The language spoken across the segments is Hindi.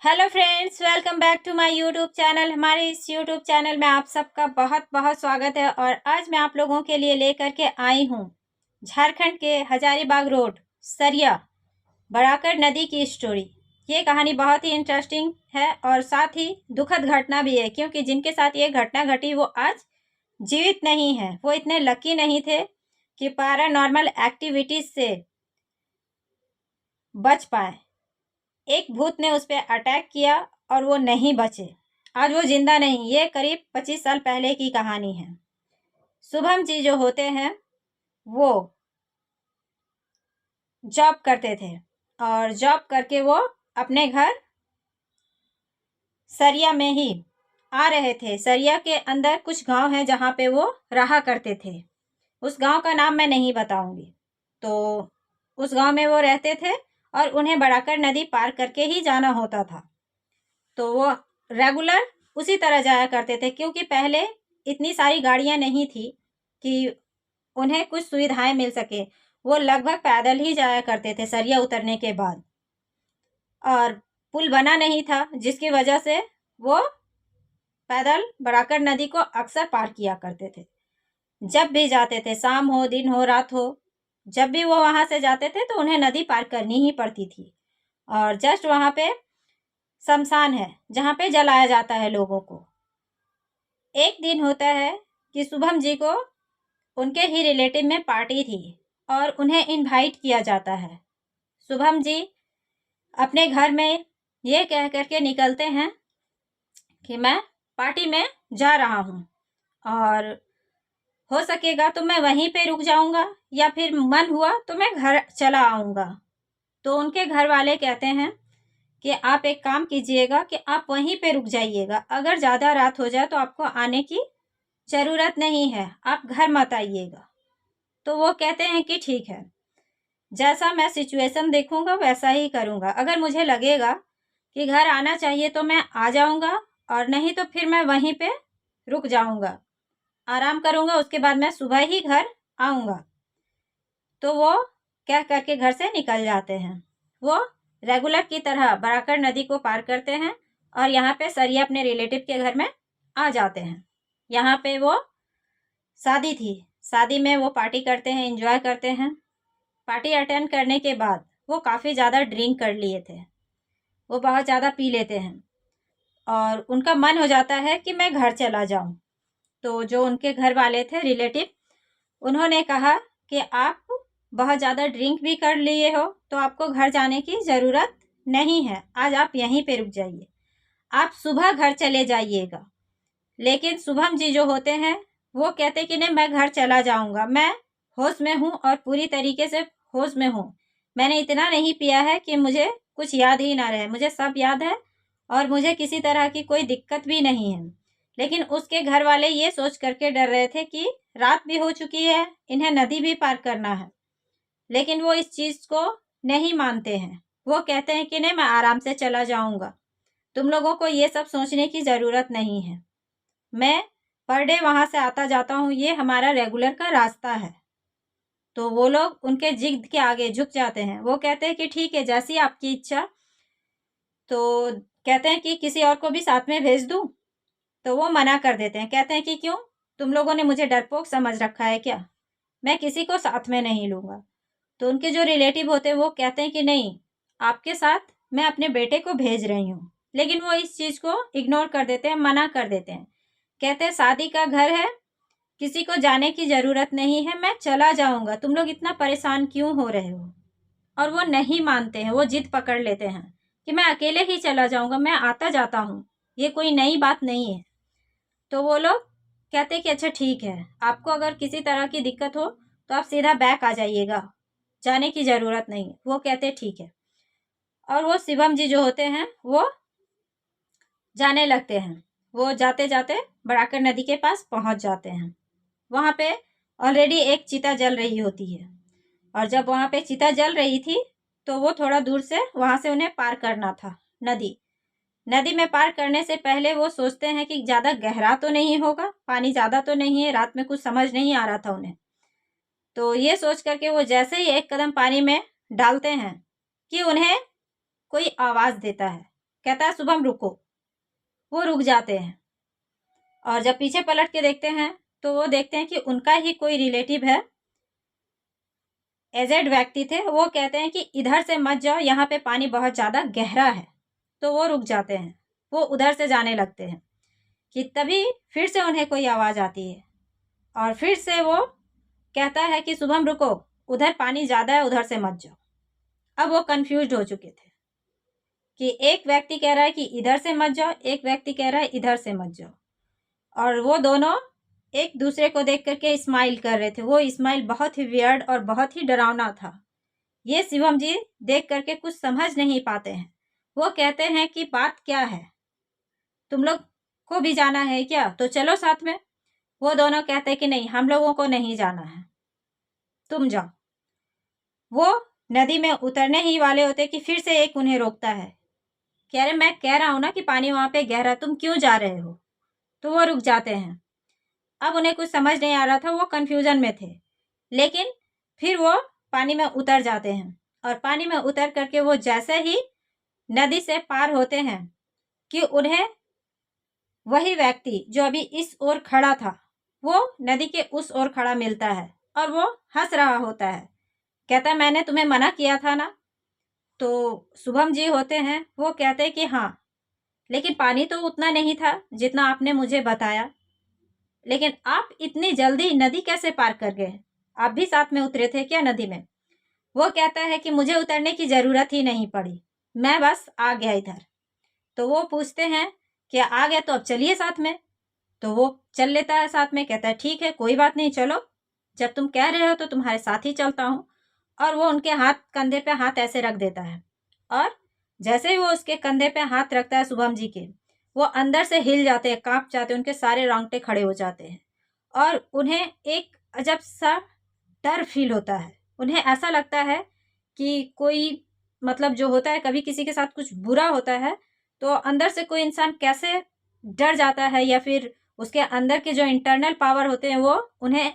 Hello friends, welcome back to my YouTube channel. हमारे इस यूट्यूब चैनल में आप सबका बहुत बहुत स्वागत है। और आज मैं आप लोगों के लिए लेकर के आई हूँ झारखंड के हजारीबाग रोड सरिया बड़ाकर नदी की स्टोरी। ये कहानी बहुत ही इंटरेस्टिंग है और साथ ही दुखद घटना भी है, क्योंकि जिनके साथ ये घटना घटी वो आज जीवित नहीं है। वो इतने लकी नहीं थे कि पैरानॉर्मल एक्टिविटीज से बच पाए। एक भूत ने उस पर अटैक किया और वो नहीं बचे। आज वो जिंदा नहीं। ये करीब 25 साल पहले की कहानी है। शुभम जी जो होते हैं वो जॉब करते थे और जॉब करके वो अपने घर सरिया में ही आ रहे थे। सरिया के अंदर कुछ गांव हैं जहाँ पे वो रहा करते थे। उस गांव का नाम मैं नहीं बताऊंगी। तो उस गांव में वो रहते थे और उन्हें बड़ाकर नदी पार करके ही जाना होता था। तो वो रेगुलर उसी तरह जाया करते थे, क्योंकि पहले इतनी सारी गाड़ियां नहीं थी कि उन्हें कुछ सुविधाएं मिल सके। वो लगभग पैदल ही जाया करते थे सरिया उतरने के बाद। और पुल बना नहीं था, जिसकी वजह से वो पैदल बड़ाकर नदी को अक्सर पार किया करते थे। जब भी जाते थे, शाम हो, दिन हो, रात हो, जब भी वो वहां से जाते थे तो उन्हें नदी पार करनी ही पड़ती थी। और जस्ट वहां पे शमशान है जहाँ पे जलाया जाता है लोगों को। एक दिन होता है कि शुभम जी को उनके ही रिलेटिव में पार्टी थी और उन्हें इनवाइट किया जाता है। शुभम जी अपने घर में ये कह करके निकलते हैं कि मैं पार्टी में जा रहा हूँ और हो सकेगा तो मैं वहीं पे रुक जाऊंगा या फिर मन हुआ तो मैं घर चला आऊंगा। तो उनके घर वाले कहते हैं कि आप एक काम कीजिएगा कि आप वहीं पे रुक जाइएगा। अगर ज़्यादा रात हो जाए तो आपको आने की ज़रूरत नहीं है, आप घर मत आइएगा। तो वो कहते हैं कि ठीक है, जैसा मैं सिचुएशन देखूंगा वैसा ही करूंगा। अगर मुझे लगेगा कि घर आना चाहिए तो मैं आ जाऊंगा, और नहीं तो फिर मैं वहीं पे रुक जाऊंगा, आराम करूंगा, उसके बाद मैं सुबह ही घर आऊंगा। तो वो कह करके घर से निकल जाते हैं। वो रेगुलर की तरह बड़ाकर नदी को पार करते हैं और यहाँ पे सरिया अपने रिलेटिव के घर में आ जाते हैं। यहाँ पे वो शादी थी। शादी में वो पार्टी करते हैं, एंजॉय करते हैं। पार्टी अटेंड करने के बाद वो काफ़ी ज़्यादा ड्रिंक कर लिए थे। वो बहुत ज़्यादा पी लेते हैं और उनका मन हो जाता है कि मैं घर चला जाऊं। तो जो उनके घर वाले थे रिलेटिव, उन्होंने कहा कि आप बहुत ज़्यादा ड्रिंक भी कर लिए हो तो आपको घर जाने की ज़रूरत नहीं है, आज आप यहीं पे रुक जाइए, आप सुबह घर चले जाइएगा। लेकिन शुभम जी जो होते हैं वो कहते कि नहीं, मैं घर चला जाऊंगा, मैं होश में हूँ और पूरी तरीके से होश में हूँ। मैंने इतना नहीं पिया है कि मुझे कुछ याद ही ना रहे, मुझे सब याद है और मुझे किसी तरह की कोई दिक्कत भी नहीं है। लेकिन उसके घर वाले ये सोच करके डर रहे थे कि रात भी हो चुकी है, इन्हें नदी भी पार करना है। लेकिन वो इस चीज़ को नहीं मानते हैं। वो कहते हैं कि नहीं, मैं आराम से चला जाऊंगा, तुम लोगों को ये सब सोचने की ज़रूरत नहीं है। मैं पर डे वहाँ से आता जाता हूँ, ये हमारा रेगुलर का रास्ता है। तो वो लोग उनके जिद के आगे झुक जाते हैं। वो कहते हैं कि ठीक है, जैसी आपकी इच्छा। तो कहते हैं कि किसी और को भी साथ में भेज दूँ। तो वो मना कर देते हैं, कहते हैं कि क्यों, तुम लोगों ने मुझे डरपोक समझ रखा है क्या, मैं किसी को साथ में नहीं लूँगा। तो उनके जो रिलेटिव होते हैं वो कहते हैं कि नहीं, आपके साथ मैं अपने बेटे को भेज रही हूँ। लेकिन वो इस चीज़ को इग्नोर कर देते हैं, मना कर देते हैं। कहते हैं शादी का घर है, किसी को जाने की ज़रूरत नहीं है, मैं चला जाऊँगा, तुम लोग इतना परेशान क्यों हो रहे हो। और वो नहीं मानते हैं, वो जिद पकड़ लेते हैं कि मैं अकेले ही चला जाऊँगा, मैं आता जाता हूँ, ये कोई नई बात नहीं है। तो वो लोग कहते हैं कि अच्छा ठीक है, आपको अगर किसी तरह की दिक्कत हो तो आप सीधा बैक आ जाइएगा, जाने की ज़रूरत नहीं। वो कहते ठीक है। और वो शिवम जी जो होते हैं वो जाने लगते हैं। वो जाते जाते बड़ाकर नदी के पास पहुंच जाते हैं। वहाँ पे ऑलरेडी एक चिता जल रही होती है, और जब वहाँ पे चिता जल रही थी तो वो थोड़ा दूर से वहाँ से उन्हें पार करना था नदी। नदी में पार करने से पहले वो सोचते हैं कि ज़्यादा गहरा तो नहीं होगा, पानी ज़्यादा तो नहीं है, रात में कुछ समझ नहीं आ रहा था उन्हें। तो ये सोच करके वो जैसे ही एक कदम पानी में डालते हैं कि उन्हें कोई आवाज़ देता है। कहता है शुभम रुको। वो रुक जाते हैं और जब पीछे पलट के देखते हैं तो वो देखते हैं कि उनका ही कोई रिलेटिव है, एजेड व्यक्ति थे। वो कहते हैं कि इधर से मत जाओ, यहाँ पे पानी बहुत ज़्यादा गहरा है। तो वो रुक जाते हैं, वो उधर से जाने लगते हैं कि तभी फिर से उन्हें कोई आवाज़ आती है और फिर से वो कहता है कि शुभम रुको, उधर पानी ज़्यादा है, उधर से मत जाओ। अब वो कंफ्यूज हो चुके थे कि एक व्यक्ति कह रहा है कि इधर से मत जाओ, एक व्यक्ति कह रहा है इधर से मत जाओ, और वो दोनों एक दूसरे को देख करके स्माइल कर रहे थे। वो स्माइल बहुत ही वियर्ड और बहुत ही डरावना था। ये शिवम जी देख करके कुछ समझ नहीं पाते हैं। वो कहते हैं कि बात क्या है, तुम लोग को भी जाना है क्या, तो चलो साथ में। वो दोनों कहते हैं कि नहीं, हम लोगों को नहीं जाना है, तुम जाओ। वो नदी में उतरने ही वाले होते कि फिर से एक उन्हें रोकता है, कह रहे मैं कह रहा हूं ना कि पानी वहां पे गहरा, तुम क्यों जा रहे हो। तो वो रुक जाते हैं। अब उन्हें कुछ समझ नहीं आ रहा था, वो कंफ्यूजन में थे, लेकिन फिर वो पानी में उतर जाते हैं। और पानी में उतर करके वो जैसे ही नदी से पार होते हैं कि उन्हें वही व्यक्ति जो अभी इस ओर खड़ा था वो नदी के उस ओर खड़ा मिलता है और वो हंस रहा होता है। कहता है मैंने तुम्हें मना किया था ना। तो शुभम जी होते हैं, वो कहते हैं कि हाँ, लेकिन पानी तो उतना नहीं था जितना आपने मुझे बताया, लेकिन आप इतनी जल्दी नदी कैसे पार कर गए, आप भी साथ में उतरे थे क्या नदी में। वो कहता है कि मुझे उतरने की ज़रूरत ही नहीं पड़ी, मैं बस आ गया इधर। तो वो पूछते हैं कि आ गया तो अब चलिए साथ में। तो वो चल लेता है साथ में, कहता है ठीक है कोई बात नहीं, चलो जब तुम कह रहे हो तो तुम्हारे साथ ही चलता हूँ। और वो उनके हाथ कंधे पे हाथ ऐसे रख देता है, और जैसे ही वो उसके कंधे पे हाथ रखता है शुभम जी के, वो अंदर से हिल जाते हैं, कांप जाते हैं, उनके सारे रोंगटे खड़े हो जाते हैं और उन्हें एक अजब सा डर फील होता है। उन्हें ऐसा लगता है कि कोई, मतलब जो होता है कभी किसी के साथ कुछ बुरा होता है तो अंदर से कोई इंसान कैसे डर जाता है, या फिर उसके अंदर के जो इंटरनल पावर होते हैं वो उन्हें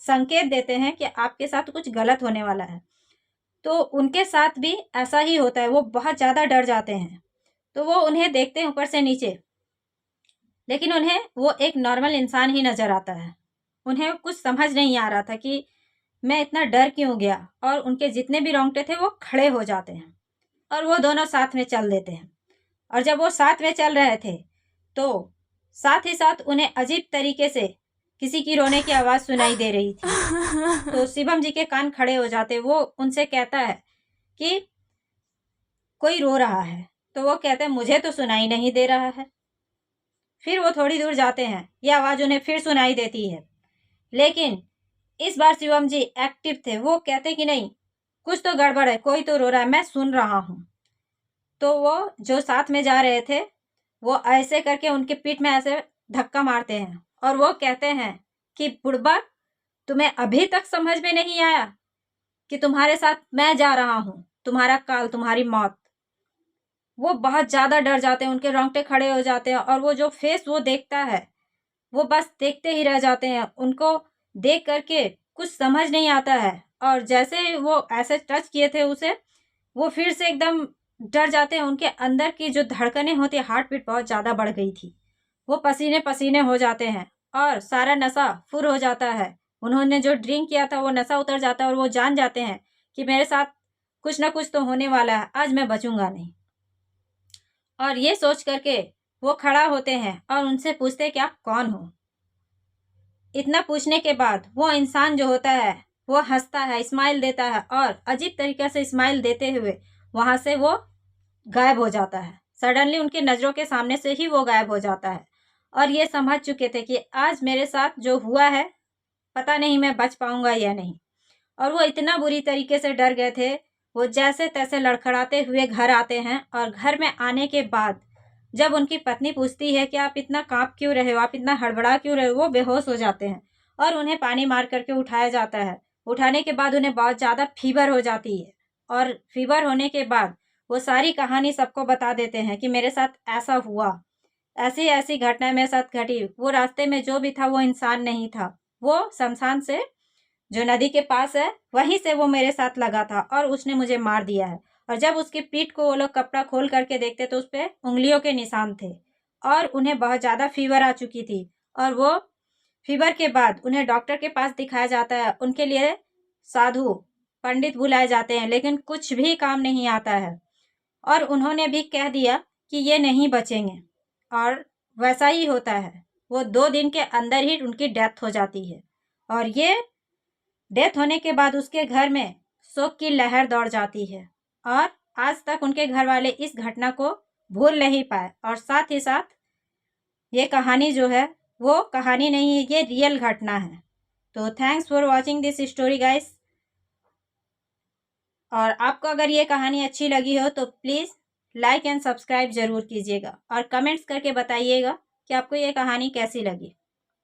संकेत देते हैं कि आपके साथ कुछ गलत होने वाला है। तो उनके साथ भी ऐसा ही होता है, वो बहुत ज़्यादा डर जाते हैं। तो वो उन्हें देखते हैं ऊपर से नीचे, लेकिन उन्हें वो एक नॉर्मल इंसान ही नज़र आता है। उन्हें कुछ समझ नहीं आ रहा था कि मैं इतना डर क्यों गया, और उनके जितने भी रोंगटे थे वो खड़े हो जाते हैं और वो दोनों साथ में चल देते हैं। और जब वो साथ में चल रहे थे तो साथ ही साथ उन्हें अजीब तरीके से किसी की रोने की आवाज़ सुनाई दे रही थी। तो शिवम जी के कान खड़े हो जाते। वो उनसे कहता है कि कोई रो रहा है। तो वो कहते हैं मुझे तो सुनाई नहीं दे रहा है। फिर वो थोड़ी दूर जाते हैं, ये आवाज़ उन्हें फिर सुनाई देती है, लेकिन इस बार शिवम जी एक्टिव थे। वो कहते कि नहीं, कुछ तो गड़बड़ है, कोई तो रो रहा है, मैं सुन रहा हूँ। तो वो जो साथ में जा रहे थे वो ऐसे करके उनके पीठ में ऐसे धक्का मारते हैं और वो कहते हैं कि बुड़बक, तुम्हें अभी तक समझ में नहीं आया कि तुम्हारे साथ मैं जा रहा हूँ, तुम्हारा काल, तुम्हारी मौत। वो बहुत ज़्यादा डर जाते हैं, उनके रोंगटे खड़े हो जाते हैं और वो जो फेस वो देखता है वो बस देखते ही रह जाते हैं। उनको देख करके कुछ समझ नहीं आता है, और जैसे ही वो ऐसे टच किए थे उसे, वो फिर से एकदम डर जाते हैं। उनके अंदर की जो धड़कनें होती है, हार्ट बीट बहुत ज़्यादा बढ़ गई थी। वो पसीने पसीने हो जाते हैं और सारा नशा फुर हो जाता है। उन्होंने जो ड्रिंक किया था वो नशा उतर जाता है और वो जान जाते हैं कि मेरे साथ कुछ ना कुछ तो होने वाला है, आज मैं बचूंगा नहीं। और ये सोच करके वो खड़ा होते हैं और उनसे पूछते हैं कि आप कौन हो। इतना पूछने के बाद वो इंसान जो होता है वो हंसता है, स्माइल देता है, और अजीब तरीके से स्माइल देते हुए वहाँ से वो गायब हो जाता है। सडनली उनकी नज़रों के सामने से ही वो गायब हो जाता है। और ये समझ चुके थे कि आज मेरे साथ जो हुआ है पता नहीं मैं बच पाऊंगा या नहीं। और वो इतना बुरी तरीके से डर गए थे। वो जैसे तैसे लड़खड़ाते हुए घर आते हैं, और घर में आने के बाद जब उनकी पत्नी पूछती है कि आप इतना कांप क्यों रहे हो, आप इतना हड़बड़ा क्यों रहे हो, वो बेहोश हो जाते हैं और उन्हें पानी मार करके उठाया जाता है। उठाने के बाद उन्हें बहुत ज़्यादा फीवर हो जाती है, और फीवर होने के बाद वो सारी कहानी सबको बता देते हैं कि मेरे साथ ऐसा हुआ, ऐसी ऐसी घटना मेरे साथ घटी। वो रास्ते में जो भी था वो इंसान नहीं था, वो शमशान से जो नदी के पास है वहीं से वो मेरे साथ लगा था और उसने मुझे मार दिया है। और जब उसकी पीठ को वो लोग कपड़ा खोल करके देखते तो उस पर उंगलियों के निशान थे और उन्हें बहुत ज़्यादा फीवर आ चुकी थी। और वो फीवर के बाद उन्हें डॉक्टर के पास दिखाया जाता है, उनके लिए साधु पंडित बुलाए जाते हैं, लेकिन कुछ भी काम नहीं आता है। और उन्होंने भी कह दिया कि ये नहीं बचेंगे, और वैसा ही होता है। वो 2 दिन के अंदर ही उनकी डेथ हो जाती है। और ये डेथ होने के बाद उसके घर में शोक की लहर दौड़ जाती है और आज तक उनके घर वाले इस घटना को भूल नहीं पाए। और साथ ही साथ ये कहानी जो है वो कहानी नहीं है, ये रियल घटना है। तो thanks for watching this story guys. और आपको अगर ये कहानी अच्छी लगी हो तो प्लीज़ लाइक एंड सब्सक्राइब ज़रूर कीजिएगा और कमेंट्स करके बताइएगा कि आपको ये कहानी कैसी लगी।